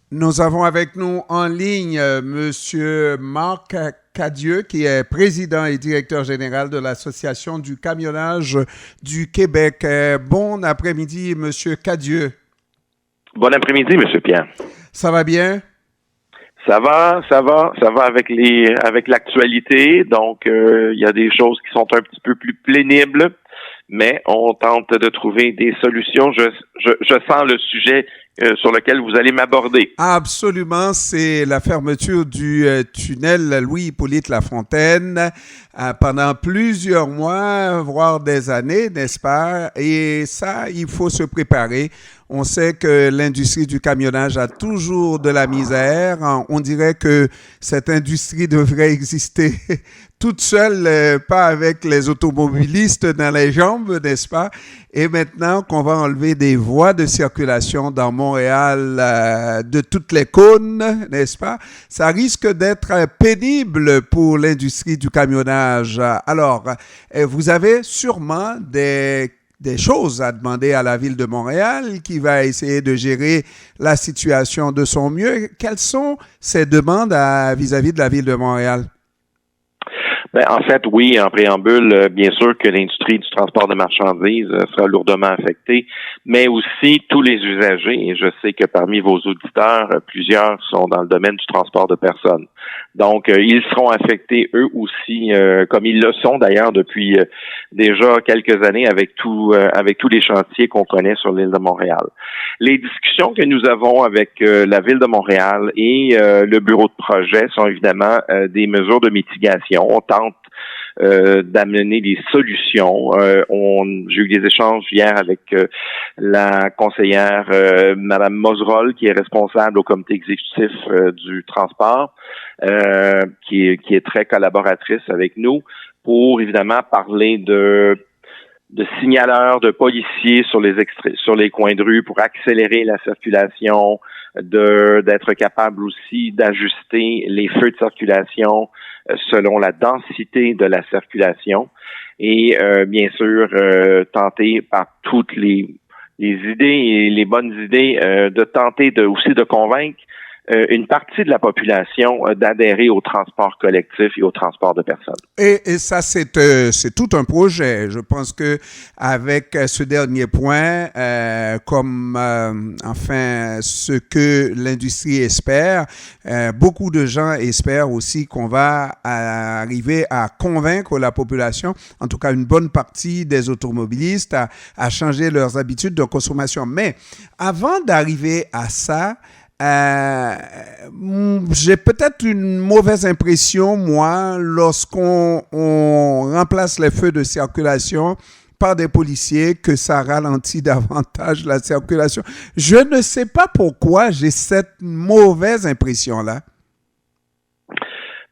Nous avons avec nous en ligne Monsieur Marc Cadieux, qui est président et directeur général de l'Association du camionnage du Québec. Bon après-midi, Monsieur Cadieux. Bon après-midi, Monsieur Pierre. Ça va bien? Ça va avec l'actualité. Donc, il y a des choses qui sont un petit peu plus pénibles, mais on tente de trouver des solutions. Je sens le sujet sur lequel vous allez m'aborder. Absolument, c'est la fermeture du tunnel Louis-Hippolyte Lafontaine pendant plusieurs mois, voire des années, n'est-ce pas? Et ça, il faut se préparer. On sait que l'industrie du camionnage a toujours de la misère. On dirait que cette industrie devrait exister toute seule, pas avec les automobilistes dans les jambes, n'est-ce pas? Et maintenant qu'on va enlever des voies de circulation dans Montréal de toutes les cônes, n'est-ce pas? Ça risque d'être pénible pour l'industrie du camionnage. Alors, vous avez sûrement des choses à demander à la Ville de Montréal qui va essayer de gérer la situation de son mieux. Quelles sont ces demandes vis-à-vis de la Ville de Montréal? Ben, en fait, oui, en préambule, bien sûr que l'industrie du transport de marchandises sera lourdement affectée, mais aussi tous les usagers. Et je sais que parmi vos auditeurs, plusieurs sont dans le domaine du transport de personnes. Donc, ils seront affectés eux aussi, comme ils le sont d'ailleurs depuis déjà quelques années avec tous les chantiers qu'on connaît sur l'île de Montréal. Les discussions que nous avons avec la Ville de Montréal et le bureau de projet sont évidemment des mesures de mitigation. On tente d'amener des solutions. J'ai eu des échanges hier avec la conseillère Madame Moserol, qui est responsable au comité exécutif du transport, qui est très collaboratrice avec nous, pour évidemment parler de signaleurs, de policiers sur les coins de rue pour accélérer la circulation, d'être capable aussi d'ajuster les feux de circulation selon la densité de la circulation et bien sûr tenter par toutes les idées et les bonnes idées de tenter aussi de convaincre une partie de la population d'adhérer au transport collectif et au transport de personnes. Et ça, c'est tout un projet. Je pense que avec ce dernier point, enfin, ce que l'industrie espère, beaucoup de gens espèrent aussi qu'on va arriver à convaincre la population, en tout cas une bonne partie des automobilistes, à changer leurs habitudes de consommation. Mais avant d'arriver à ça, j'ai peut-être une mauvaise impression, moi, lorsqu'on remplace les feux de circulation par des policiers, que ça ralentit davantage la circulation. Je ne sais pas pourquoi j'ai cette mauvaise impression-là.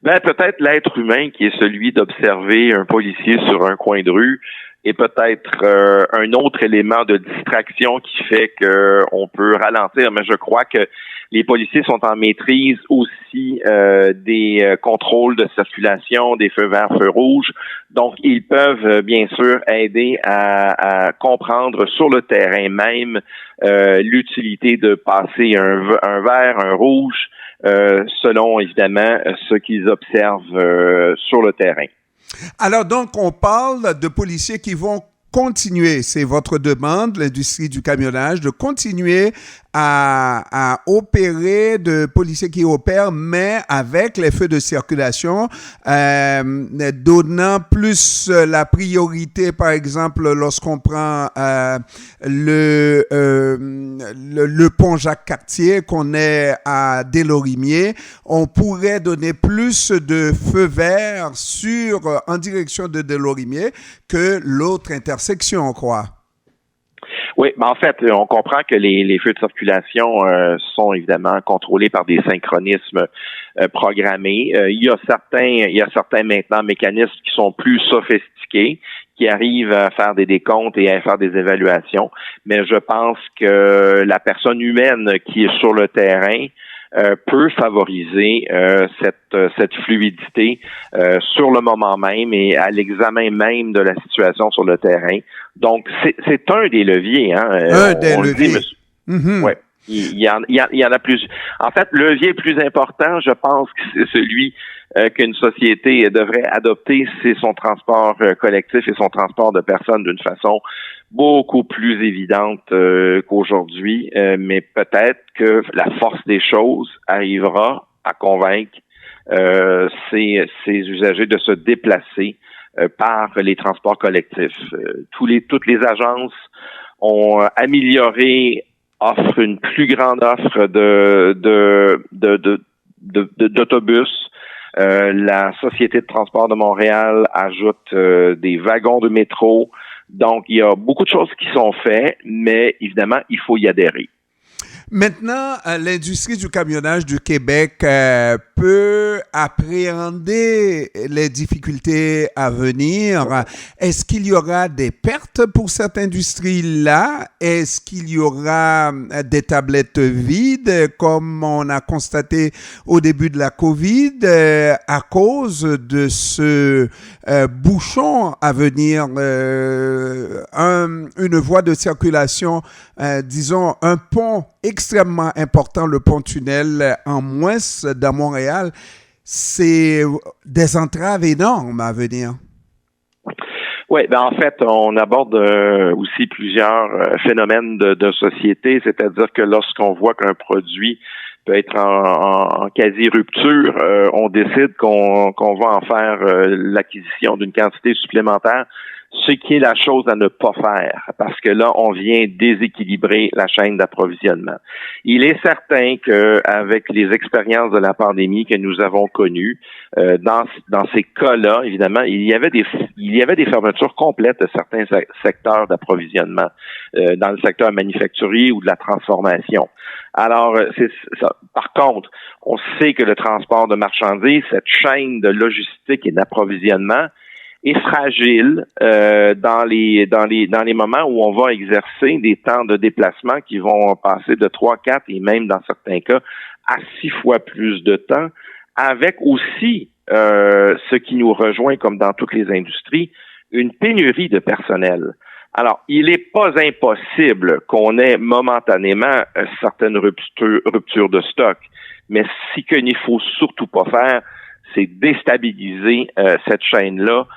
Ben, peut-être l'être humain qui est celui d'observer un policier sur un coin de rue et peut-être un autre élément de distraction qui fait qu'on peut ralentir. Mais je crois que les policiers sont en maîtrise aussi des contrôles de circulation, des feux verts, feux rouges. Donc, ils peuvent bien sûr aider à comprendre sur le terrain même l'utilité de passer un vert, un rouge, selon évidemment ce qu'ils observent sur le terrain. Alors donc, on parle de policiers qui vont continuer, c'est votre demande, l'industrie du camionnage, de continuer à opérer, de policiers qui opèrent, mais avec les feux de circulation, donnant plus la priorité, par exemple, lorsqu'on prend le pont Jacques-Cartier, qu'on est à Des-Lorimiers, on pourrait donner plus de feux verts en direction de Des-Lorimiers que l'autre intersection, on croit. Oui, mais en fait, on comprend que les feux de circulation sont évidemment contrôlés par des synchronismes programmés. Il y a certains maintenant mécanismes qui sont plus sophistiqués, qui arrivent à faire des décomptes et à faire des évaluations. Mais je pense que la personne humaine qui est sur le terrain peut favoriser cette fluidité sur le moment même et à l'examen même de la situation sur le terrain. Donc, c'est un des leviers. Un des leviers. Ouais. Il y en a plus. En fait, le levier le plus important, je pense que c'est celui qu'une société devrait adopter, c'est son transport collectif et son transport de personnes d'une façon beaucoup plus évidente qu'aujourd'hui. Mais peut-être que la force des choses arrivera à convaincre ces usagers de se déplacer par les transports collectifs. Toutes les agences ont amélioré, offrent une plus grande offre d'autobus. La Société de transport de Montréal ajoute des wagons de métro. Donc, il y a beaucoup de choses qui sont faites, mais évidemment, il faut y adhérer. Maintenant, l'industrie du camionnage du Québec peut appréhender les difficultés à venir. Est-ce qu'il y aura des pertes pour cette industrie-là? Est-ce qu'il y aura des tablettes vides, comme on a constaté au début de la COVID, à cause de ce bouchon à venir, une voie de circulation, disons, un pont extrêmement important, le pont-tunnel en moins dans Montréal. C'est des entraves énormes à venir. Oui, en fait, on aborde aussi plusieurs phénomènes de société, c'est-à-dire que lorsqu'on voit qu'un produit peut être en quasi-rupture, on décide qu'on va en faire l'acquisition d'une quantité supplémentaire, ce qui est la chose à ne pas faire, parce que là, on vient déséquilibrer la chaîne d'approvisionnement. Il est certain que avec les expériences de la pandémie que nous avons connues, dans ces cas-là, évidemment, il y avait des fermetures complètes de certains secteurs d'approvisionnement, dans le secteur manufacturier ou de la transformation. Alors, c'est ça. Par contre, on sait que le transport de marchandises, cette chaîne de logistique et d'approvisionnement, est fragile dans les moments où on va exercer des temps de déplacement qui vont passer de 3, 4 et même dans certains cas à 6 fois plus de temps, avec aussi ce qui nous rejoint comme dans toutes les industries, une pénurie de personnel. Alors, il n'est pas impossible qu'on ait momentanément certaines ruptures de stock, mais ce qu'il ne faut surtout pas faire, c'est déstabiliser cette chaîne-là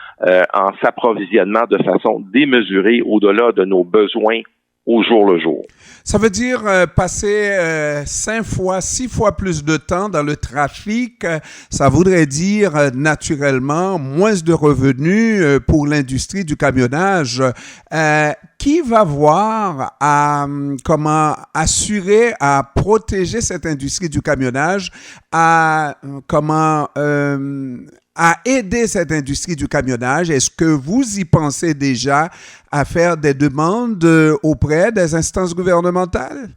en s'approvisionnant de façon démesurée au-delà de nos besoins au jour le jour. Ça veut dire passer 6 fois plus de temps dans le trafic. Ça voudrait dire naturellement moins de revenus pour l'industrie du camionnage. Qui va voir comment assurer, à protéger cette industrie du camionnage, à aider cette industrie du camionnage? Est-ce que vous y pensez déjà à faire des demandes auprès des instances gouvernementales?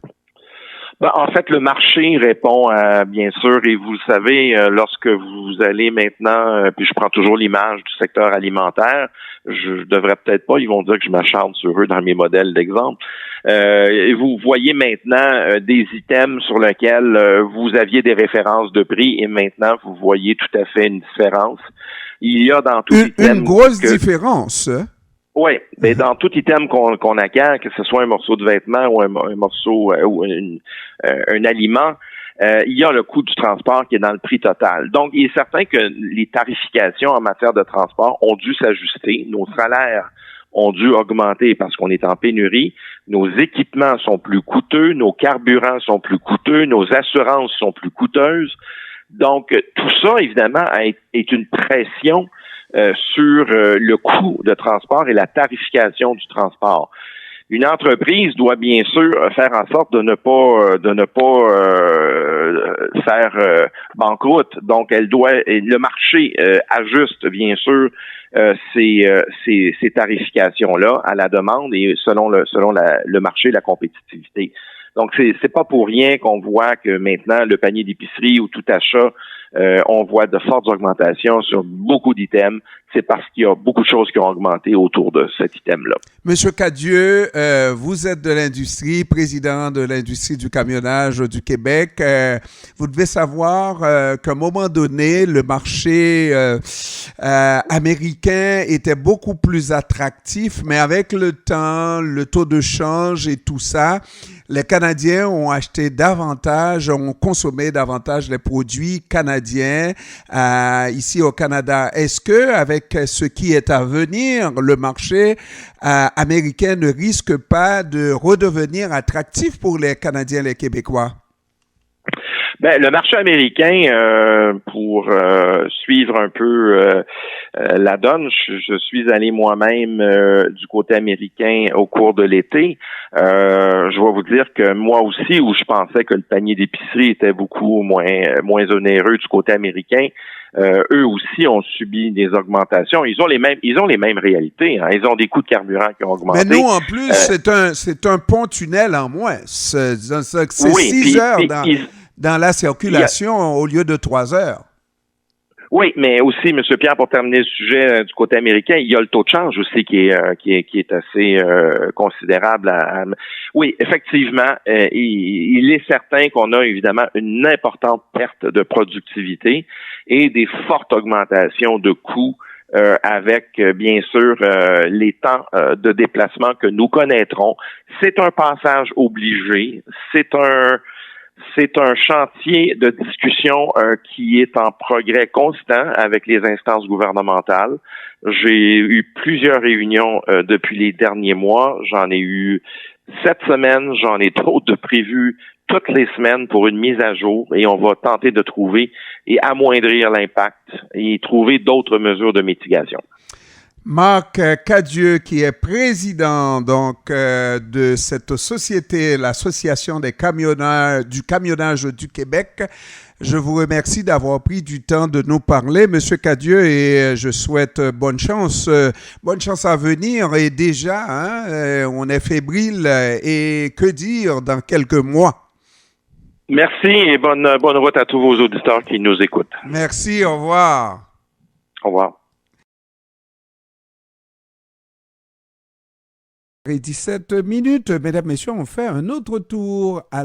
En fait, le marché répond bien sûr, et vous le savez, lorsque vous allez maintenant, puis je prends toujours l'image du secteur alimentaire, je devrais peut-être pas, ils vont dire que je m'acharne sur eux dans mes modèles d'exemple. Et vous voyez maintenant des items sur lesquels vous aviez des références de prix et maintenant vous voyez tout à fait une différence. Il y a dans tout item une grosse différence. Oui, mais dans tout item qu'on acquiert, que ce soit un morceau de vêtement ou un morceau ou un aliment, il y a le coût du transport qui est dans le prix total. Donc, il est certain que les tarifications en matière de transport ont dû s'ajuster. Nos salaires ont dû augmenter parce qu'on est en pénurie. Nos équipements sont plus coûteux, nos carburants sont plus coûteux, nos assurances sont plus coûteuses. Donc, tout ça, évidemment, est une pression sur le coût de transport et la tarification du transport. Une entreprise doit bien sûr faire en sorte de ne pas faire banqueroute. Donc, le marché ajuste bien sûr ces tarifications-là à la demande et selon le marché, la compétitivité. Donc, c'est pas pour rien qu'on voit que maintenant le panier d'épicerie ou tout achat on voit de fortes augmentations sur beaucoup d'items. C'est parce qu'il y a beaucoup de choses qui ont augmenté autour de cet item-là. Monsieur Cadieux, vous êtes de l'industrie, président de l'industrie du camionnage du Québec. Vous devez savoir qu'à un moment donné, le marché américain était beaucoup plus attractif, mais avec le temps, le taux de change et tout ça, les Canadiens ont acheté davantage, ont consommé davantage les produits canadiens ici au Canada. Est-ce que avec ce qui est à venir, le marché américain ne risque pas de redevenir attractif pour les Canadiens et les Québécois? Ben, le marché américain, pour suivre un peu la donne, je suis allé moi-même du côté américain au cours de l'été. Je vais vous dire que moi aussi, où je pensais que le panier d'épicerie était beaucoup moins onéreux du côté américain, eux aussi ont subi des augmentations. Ils ont les mêmes réalités. Hein. Ils ont des coûts de carburant qui ont augmenté. Mais nous, en plus, c'est un pont-tunnel en moins. C'est oui, 6 heures dans la circulation au lieu de 3 heures. Oui, mais aussi, M. Pierre, pour terminer le sujet du côté américain, il y a le taux de change aussi qui est assez considérable. Oui, effectivement, il est certain qu'on a évidemment une importante perte de productivité et des fortes augmentations de coûts avec, bien sûr, les temps de déplacement que nous connaîtrons. C'est un passage obligé. C'est un chantier de discussion qui est en progrès constant avec les instances gouvernementales. J'ai eu plusieurs réunions depuis les derniers mois. J'en ai eu 7 semaines. J'en ai d'autres de prévues toutes les semaines pour une mise à jour et on va tenter de trouver et amoindrir l'impact et trouver d'autres mesures de mitigation. Marc Cadieux, qui est président donc de cette société, l'Association des camionneurs du camionnage du Québec. Je vous remercie d'avoir pris du temps de nous parler, Monsieur Cadieux, et je souhaite bonne chance à venir. Et déjà, on est fébrile et que dire dans quelques mois. Merci et bonne route à tous vos auditeurs qui nous écoutent. Merci, au revoir. Au revoir. Et 17 minutes, mesdames, messieurs, on fait un autre tour à